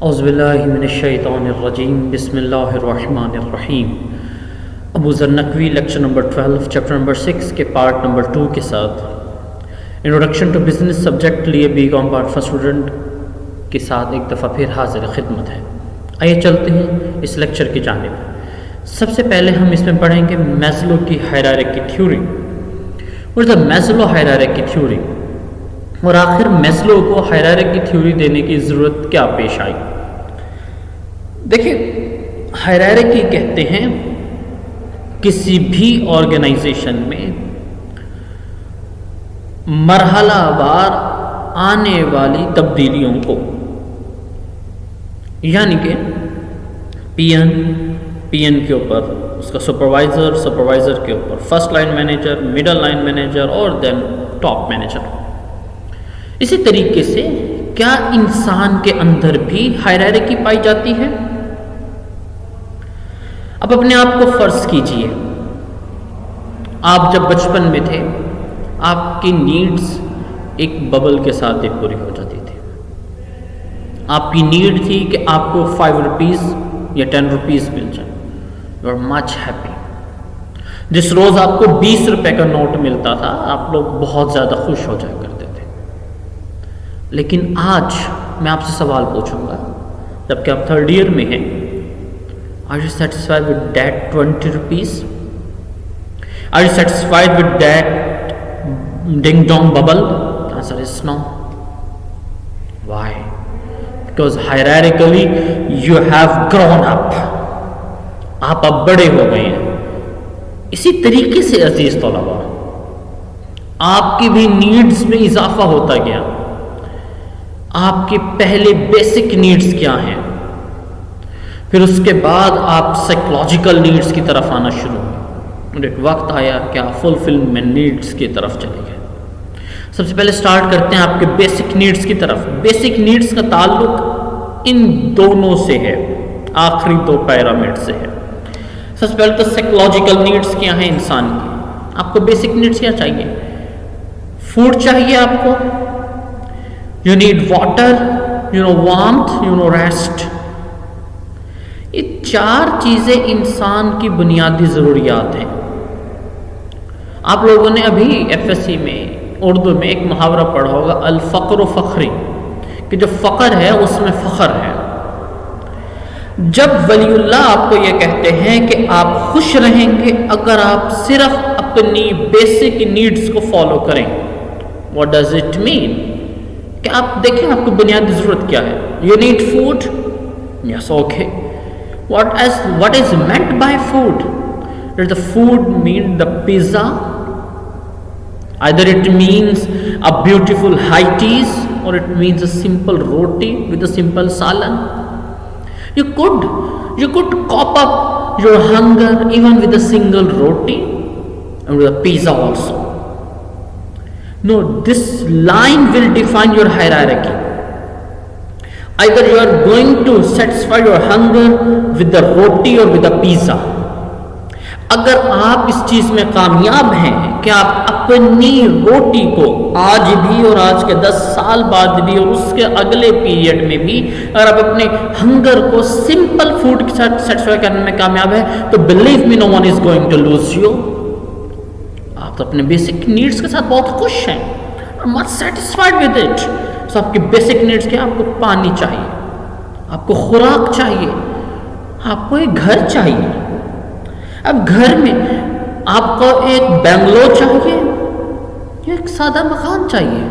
اعوذ باللہ من الشیطان الرجیم بسم اللہ الرحمن الرحیم۔ Abu Zar Naqvi lecture number 12 chapter number 6 کے پارٹ نمبر 2 کے ساتھ انٹروڈکشن ٹو بزنس سبجیکٹ لیے B com part first student کے ساتھ ایک دفعہ پھر حاضر خدمت ہے۔ آئیے چلتے ہیں اس لیکچر کی جانب۔ سب سے پہلے ہم اس میں پڑھیں گے میزلو کی ہائرارکی تھیوری، اور دا میزلو ہائرارکی تھیوری، اور آخر میزلو کو ہائرارکی تھیوری دینے کی ضرورت کیا پیش آئی۔ دیکھیں، ہائرارکی کہتے ہیں کسی بھی آرگنائزیشن میں مرحلہ وار آنے والی تبدیلیوں کو، یعنی کہ پی این کے اوپر اس کا سپروائزر کے اوپر first line manager, middle line manager اور دین ٹاپ مینیجر۔ اسی طریقے سے کیا انسان کے اندر بھی ہائرارکی پائی جاتی ہے؟ اب اپنے آپ کو فرض کیجئے، آپ جب بچپن میں تھے آپ کی نیڈز ایک ببل کے ساتھ پوری ہو جاتی تھی۔ آپ کی نیڈ تھی کہ آپ کو 5 روپیز یا 10 روپیز مل جائے، یو آر مچ ہیپی۔ جس روز آپ کو 20 روپے کا نوٹ ملتا تھا آپ لوگ بہت زیادہ خوش ہو جایا کرتے تھے۔ لیکن آج میں آپ سے سوال پوچھوں گا، جب کہ آپ 3rd ایئر میں ہیں، are you satisfied with that 20 rupees? Are you satisfied with that ding dong bubble? The answer is no. Why? Because hierarchically you have grown up. آپ اب بڑے ہو گئے ہیں۔ اسی طریقے سے عزیز طلباء، آپ کی بھی نیڈز میں اضافہ ہوتا گیا۔ آپ کے پہلے بیسک نیڈز کیا ہیں، پھر اس کے بعد آپ سائیکولوجیکل نیڈز کی طرف آنا شروع ہوئے، اور ایک وقت آیا کہ آپ فلفلمنٹ نیڈز کی طرف چلے گئے۔ سب سے پہلے سٹارٹ کرتے ہیں آپ کے بیسک نیڈز کی طرف۔ بیسک نیڈز کا تعلق ان دونوں سے ہے، آخری 2 پیرامڈ سے ہے۔ سب سے پہلے تو سائیکولوجیکل نیڈز کیا ہیں انسان کی۔ آپ کو بیسک نیڈز کیا چاہیے؟ فوڈ چاہیے آپ کو، you need water, you know warmth, you know rest. یہ 4 چیزیں انسان کی بنیادی ضروریات ہیں۔ آپ لوگوں نے ابھی FSC میں اردو میں ایک محاورہ پڑھا ہوگا، الفقر فخری، کہ جو فقر ہے اس میں فخر ہے۔ جب ولی اللہ آپ کو یہ کہتے ہیں کہ آپ خوش رہیں گے اگر آپ صرف اپنی بیسک نیڈز کو فالو کریں، what does it mean؟ کہ آپ دیکھیں آپ کو بنیادی ضرورت کیا ہے۔ you need food؟ yes, okay۔ What is meant by food? Does the food mean the pizza? Either it means a beautiful high teas, or it means a simple roti with a simple salan. You could cop up your hunger even with a single roti and with a pizza also. No, this line will define your hierarchy. Either you are going to satisfy your hunger with the roti or with the pizza. اگر آپ اس چیز میں کامیاب ہیں کہ آپ اپنی روٹی کو آج بھی اور آج کے 10 سال بعد بھی اور اس کے اگلے پیریڈ میں بھی اگر آپ اپنے ہنگر کو سمپل فوڈ کے ساتھ سیٹسفائی کرنے میں کامیاب ہیں تو believe me, no one is going to lose you۔ آپ تو اپنے بیسک نیڈز کے ساتھ بہت خوش ہیں، must satisfied with it۔ تو آپ کی بیسک نیڈز کیا؟ آپ کو پانی چاہیے، آپ کو خوراک چاہیے، آپ کو ایک گھر چاہیے۔ اب گھر میں آپ کو ایک بنگلو چاہیے یا ایک سادہ مکان چاہیے؟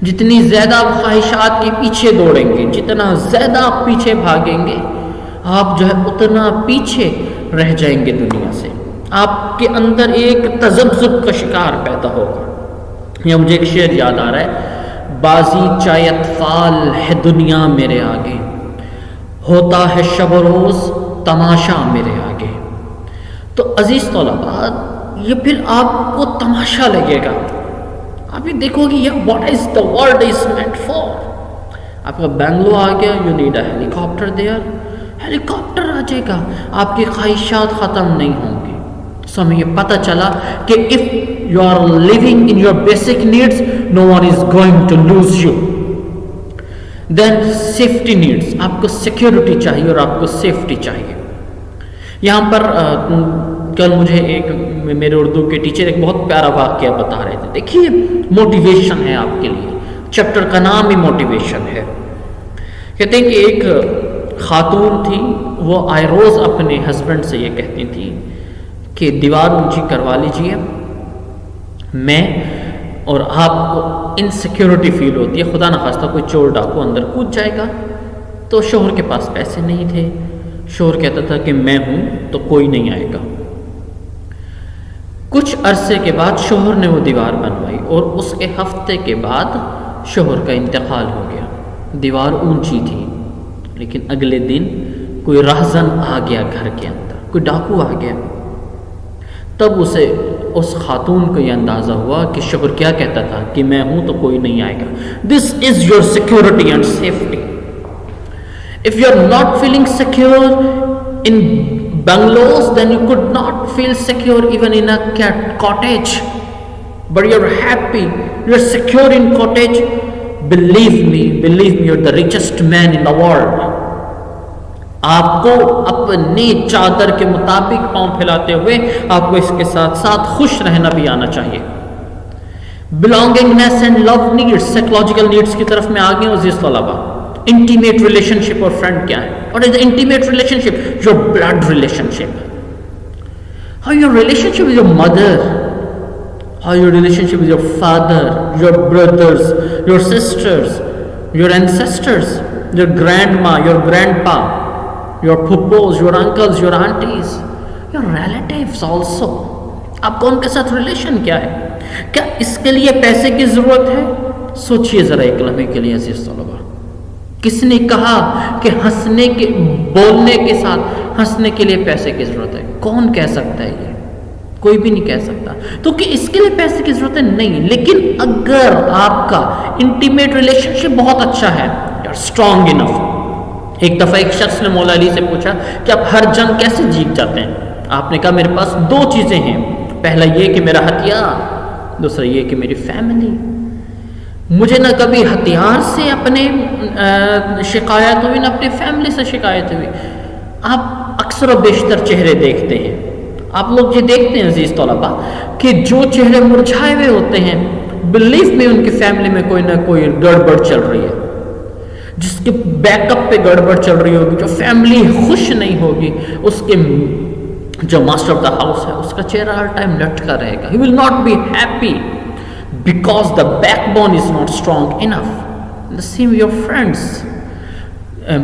جتنی زیادہ آپ خواہشات کے پیچھے دوڑیں گے، جتنا زیادہ آپ پیچھے بھاگیں گے، آپ جو ہے اتنا پیچھے رہ جائیں گے دنیا سے۔ آپ کے اندر ایک تذبذب کا شکار پیدا ہوگا۔ یا مجھے ایک شعر یاد آ رہا ہے، بازی چاہے اطفال ہے دنیا میرے آگے، ہوتا ہے شب و روز تماشا میرے آگے۔ تو عزیز طلباء، یہ پھر آپ کو تماشا لگے گا، آپ یہ دیکھو گے what is the world is meant for۔ آپ کا بنگلو آ گیا، you need a helicopter there، helicopter آ جائے گا، آپ کی خواہشات ختم نہیں ہوں گی۔ سو ہمیں یہ پتہ چلا کہ if you are living in your basic needs, no one is going to lose you۔ Then safety needs, آپ کو سیکیورٹی چاہیے اور آپ کو سیفٹی چاہیے. یہاں پر کل مجھے ایک میرے اردو کے ٹیچر ایک بہت پیارا واقعہ بتا رہے تھے. دیکھیے موٹیویشن ہے آپ کے لیے، چیپٹر کا نام ہی موٹیویشن ہے. کہتے ہیں کہ ایک خاتون تھی، وہ آئے روز اپنے ہسبینڈ سے یہ کہتی تھی کہ دیوار اونچی کروا لیجئے، میں اور آپ کو انسیکیورٹی فیل ہوتی ہے، خدا نخواستہ کوئی چور ڈاکو اندر کود جائے گا. تو شوہر کے پاس پیسے نہیں تھے، شوہر کہتا تھا کہ میں ہوں تو کوئی نہیں آئے گا. کچھ عرصے کے بعد شوہر نے وہ دیوار بنوائی اور اس کے ہفتے کے بعد شوہر کا انتقال ہو گیا. دیوار اونچی تھی لیکن اگلے دن کوئی راہزن آ گیا گھر کے اندر، کوئی ڈاکو آ گیا. تب اسے اس خاتون کو یہ اندازہ ہوا کہ شوہر کیا کہتا تھا کہ میں ہوں تو کوئی نہیں آئے گا. This is your security and safety. If you are not feeling secure in bungalows, then you could not feel secure even in a cottage. But you are happy, you are secure in cottage. Believe me, you are the richest man in the world. آپ کو اپنی چادر کے مطابق پاؤں پھیلاتے ہوئے آپ کو اس کے ساتھ ساتھ خوش رہنا بھی آنا چاہیے. belongingness and love needs, psychological needs کی طرف میں آ گیا ہوں عزیز طلباء. انٹیمیٹ ریلیشن شپ اور فرینڈ کیا ہے؟ What is the intimate relationship? Your blood relationship. How your relationship with your mother, how your relationship with your father, your brothers, your sisters, your ancestors, your grandma, your grandpa, your pupos, your uncles, your aunties, your relatives also. آپ کو ان کے ساتھ relation کیا ہے؟ کیا اس کے لیے پیسے کی ضرورت ہے؟ سوچئے ذرا ایک لمحے کے لیے عزیز طلباء. کس نے کہا کہ ہنسنے کے بولنے کے ساتھ ہنسنے کے لیے پیسے کی ضرورت ہے؟ کون کہہ سکتا ہے یہ؟ کوئی بھی نہیں کہہ سکتا. تو کہ اس کے لیے پیسے کی ضرورت ہے نہیں، لیکن اگر آپ کا انٹیمیٹ ریلیشن شپ بہت اچھا ہے، یو آر اسٹرانگ انف. ایک دفعہ ایک شخص نے مولا علی سے پوچھا کہ آپ ہر جنگ کیسے جیت جاتے ہیں؟ آپ نے کہا میرے پاس دو چیزیں ہیں، پہلا یہ کہ میرا ہتھیار، دوسرا یہ کہ میری فیملی. مجھے نہ کبھی ہتھیار سے اپنے شکایت ہوئی نہ اپنی فیملی سے شکایت ہوئی. آپ اکثر و بیشتر چہرے دیکھتے ہیں، آپ لوگ یہ دیکھتے ہیں عزیز طلباء کہ جو چہرے مرجھائے ہوئے ہوتے ہیں، بلیف میں ان کی فیملی میں کوئی نہ کوئی گڑبڑ چل رہی ہے. جس کے بیک اپ پہ گڑبڑ چل رہی ہوگی، جو فیملی خوش نہیں ہوگی، اس کے جو ماسٹر آف دا ہاؤس ہے اس کا چہرہ ہر ٹائم لٹکا رہے گا. He will not be happy because the backbone is not strong enough. The same your friends.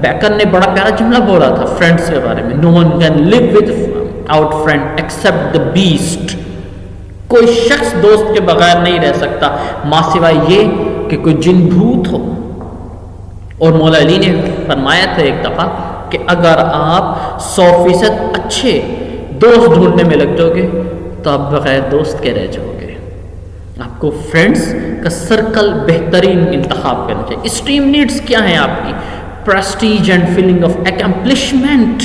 Baker نے بڑا پیارا جملہ بولا تھا فرینڈس کے بارے میں. No one can live without friend except the beast. کوئی شخص دوست کے بغیر نہیں رہ سکتا ماں سوائے یہ کہ کوئی جن بھوت ہو. اور مولا علی نے فرمایا تھا ایک دفعہ کہ اگر آپ 100% اچھے دوست ڈھونڈنے میں لگ جاؤ گے تو آپ بغیر دوست کے رہ جاؤ گے. آپ کو فرینڈس کا سرکل بہترین انتخاب کرنا چاہیے. اسٹریم نیڈس کیا ہیں آپ کی؟ Prestige and feeling of accomplishment.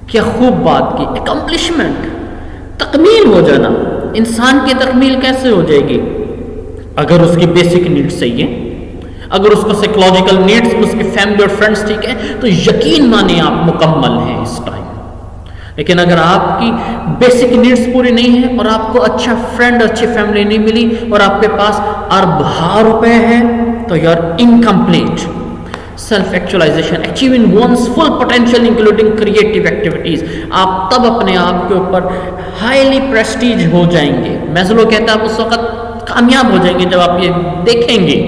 کیا خوب بات کی، اکمپلشمنٹ، تکمیل ہو جانا. انسان کی تکمیل کیسے ہو جائے گی؟ اگر اس کی بیسک نیڈس صحیح ہے، اگر اس کو سائیکولوجیکل نیڈس، اس کی فیملی اور فرینڈس ٹھیک ہے تو یقین مانیں آپ مکمل ہیں اس ٹائم. لیکن اگر آپ کی بیسک نیڈس پوری نہیں ہے اور آپ کو اچھا فرینڈ، اچھی فیملی نہیں ملی اور آپ کے پاس اربوں روپے ہیں تو you are incomplete. Self actualisation, achieving one's full potential including creative activities. آپ تب اپنے آپ کے اوپر ہائیلی پریسٹیج ہو جائیں گے. میزلو کہتا ہے آپ اس وقت کامیاب ہو جائیں گے جب آپ یہ دیکھیں گے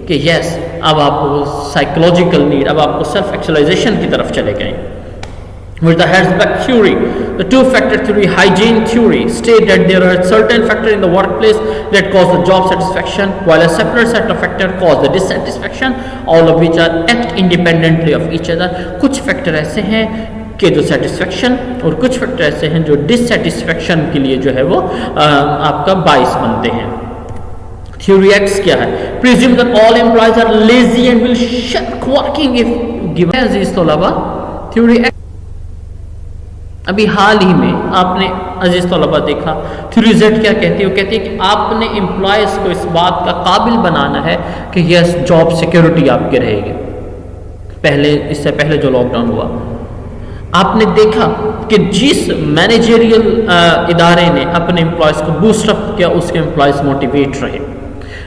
کہ یس اب آپ کو سائیکولوجیکل نیڈ، اب آپ کو سیلف ایکچولائزیشن کی طرف چلے گئے. With the Herzberg theory, the two-factor theory, hygiene theory, state that there are certain factors in the workplace that cause the job satisfaction, while a separate set of factors cause the dissatisfaction, all of which are act independently of each other. کچھ factor ایسے ہیں کہ جو satisfaction اور کچھ factor ایسے ہیں جو ڈسسیٹسفیکشن کے لیے جو ہے وہ آپ کا باعث بنتے ہیں. Theory X کیا ہے؟ Presume that all employees are lazy and will shirk working if given. عزیز طلباء Theory X ابھی حال ہی میں آپ نے عزیز طلبہ دیکھا تھیوری زیڈ کیا کہتی ہے، وہ کہتی ہے کہ آپ نے امپلائیز کو اس بات کا قابل بنانا ہے کہ یس جاب سیکیورٹی آپ کے رہے گی. اس سے پہلے جو لاک ڈاؤن ہوا آپ نے دیکھا کہ جس مینیجریل ادارے نے اپنے امپلائیز کو بوسٹ اپ کیا اس کے امپلائیز موٹیویٹ رہے.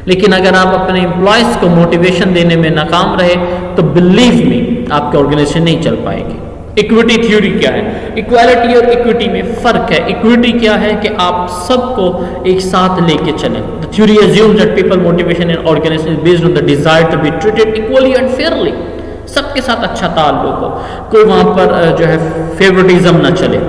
لیکن اگر آپ اپنے امپلائیز کو موٹیویشن دینے میں ناکام رہے تو بلیو می آپ کی آرگنائزیشن نہیں چل پائے گی. ایکویٹی تھیوری کیا ہے؟ ایکویلٹی اور ایکویٹی میں فرق ہے. ایکویٹی کیا ہے کہ آپ سب کو ایک ساتھ لے کے چلیں. The theory assumes that people motivation in organization is based on the desire to be treated equally and fairly. سب کے ساتھ اچھا تعلق ہو، کوئی وہاں پر جو ہے فیورٹزم نہ چلے.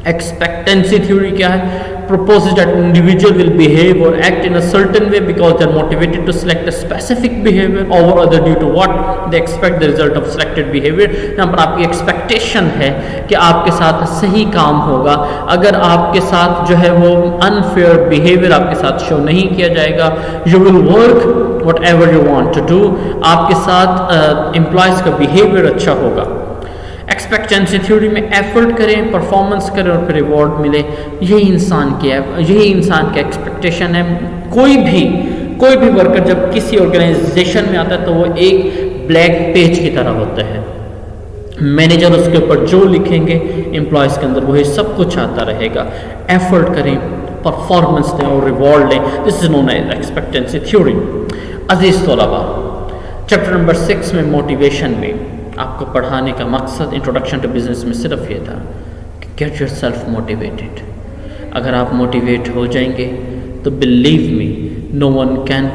ایکسپیکٹنسی تھیوری کیا ہے؟ proposes that individual will behave or act in a certain way because they are motivated to select a specific behavior over other due to what they expect the result of selected behavior. یہاں پر آپ کی expectation ہے کہ آپ کے ساتھ صحیح کام ہوگا. اگر آپ کے ساتھ جو ہے وہ unfair behavior آپ کے ساتھ شو نہیں کیا جائے گا, you will work whatever you want to do. آپ کے ساتھ امپلائیز کا behavior اچھا ہوگا. ایکسپیکٹنسی تھیوری میں ایفرٹ کریں, پرفارمنس کریں اور پھر ریوارڈ ملے. یہی انسان کی ہے, یہی انسان کا ایکسپیکٹیشن ہے. کوئی بھی ورکر جب کسی آرگنائزیشن میں آتا ہے تو وہ ایک بلیک پیج کی طرح ہوتا ہے. مینیجر اس کے اوپر جو لکھیں گے امپلائیز کے اندر وہی سب کچھ آتا رہے گا. ایفرٹ کریں, پرفارمنس دیں اور ریوارڈ لیں. دس از نون ایز ایکسپیکٹنسی تھیوری. عزیز طلباء, چیپٹر نمبر 6 میں موٹیویشن میں آپ کو پڑھانے کا مقصد انٹروڈکشن ٹو بزنس میں صرف یہ تھا کہ گیٹ یور سیلف موٹیویٹیڈ. اگر آپ موٹیویٹ ہو جائیں گے تو believe me no one can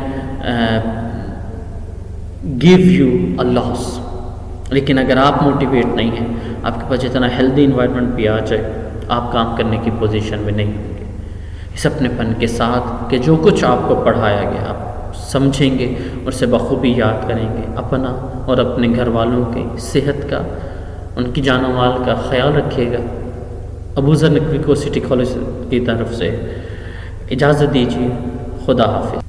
give you a loss. لیکن اگر آپ موٹیویٹ نہیں ہیں, آپ کے پاس جتنا ہیلدی انوائرمنٹ بھی آ جائے, آپ کام کرنے کی پوزیشن میں نہیں ہوں گے. اس اپنے پن کے ساتھ کہ جو کچھ آپ کو پڑھایا گیا آپ سمجھیں گے اور اسے بخوبی یاد کریں گے. اپنا اور اپنے گھر والوں کی صحت کا, ان کی جان و مال کا خیال رکھیے گا. ابو ذر نقوی کو سٹی کالج کی طرف سے اجازت دیجیے. خدا حافظ.